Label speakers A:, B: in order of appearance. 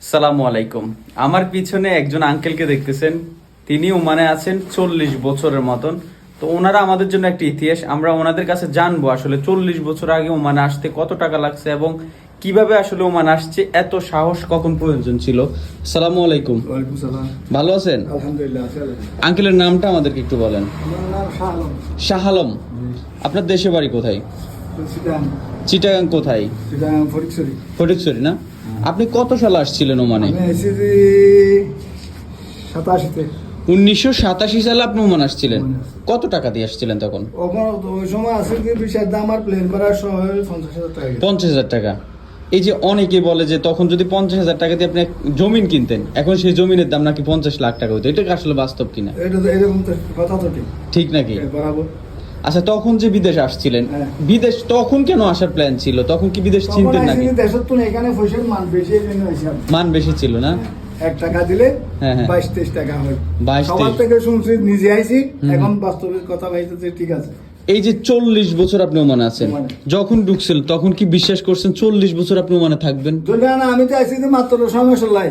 A: সালামু আলাইকুম। আমার পিছনে একজন আঙ্কেলকে দেখতেছেন, তিনি ওমানে আছেন 40 বছরের মতন। তো ওনারা আমাদের জন্য একটা ইতিহাস, আমরা ওনাদের কাছে জানবো আসলে 40 বছর আগে ওমানে আসতে কত টাকা লাগছে এবং কিভাবে আসলে ওমানে আসছে, এত সাহস কখন প্রয়োজন ছিল। সালামু আলাইকুম।
B: ওয়ালাইকুম সালাম।
A: ভালো আছেন?
B: আলহামদুলিল্লাহ আছি আলহামদুলিল্লাহ।
A: আঙ্কেলের নামটা আমাদেরকে একটু বলেন।
B: আমার নাম শাহ আলম।
A: শাহ আলম। আপনার দেশে বাড়ি কোথায়?
B: চিটাগাং।
A: চিটাগাং কোথায়?
B: চিটাগাং ফটিকছড়ি।
A: ফটিকছড়ি না? আপনি কত সালে আসছিলেন ওমানে?
B: আমি এসেছি 87-তে।
A: 1987 সালে আপনি ওমান আসছিলেন।
B: ওমানে আসছি।
A: কত টাকা দিয়ে আসছিলেন তখন?
B: ওই সময় আছে কি বিষয়ের দাম আর প্লেন ভাড়া সহ 50,000 টাকা।
A: 50,000 টাকা। এই যে অনেকে বলে যে তখন যদি 50,000 টাকা দিয়ে আপনি জমিন কিনতেন, এখন সেই জমিনের দাম নাকি 50 লাখ টাকা হতো। এটা কি আসলে বাস্তব কিনা?
B: এটা তো এরকম তো কথা তো ঠিক।
A: ঠিক নাকি?
B: বরাবর।
A: আচ্ছা, তখন যে বিদেশ আসছিলেন,
B: হ্যাঁ।
A: বিদেশ তখন কেন আসার প্ল্যান ছিল? তখন কি বিদেশ চিনতেন নাকি?
B: দেশের তো এখানে পয়সার মান বেশি, এই জন্য আসি আমি।
A: মান বেশি ছিল না?
B: 1 টাকা দিলে
A: হ্যাঁ, হ্যাঁ।
B: 22-23 টাকা হয়।
A: 22-23
B: সবার থেকে শুনছি, নিজে আইছি, এখন বাস্তবিক কথা ভাইতেছে ঠিক আছে।
A: এই যে 40 বছর আপনি ওমানে আছেন,
B: ওমানে।
A: যখন ঢুকছিল তখন কি বিশ্বাস করছেন 40 বছর আপনি ওমানে থাকবেন?
B: যদি না আমি তো আইছি যে মাত্র সমস্যা লাই।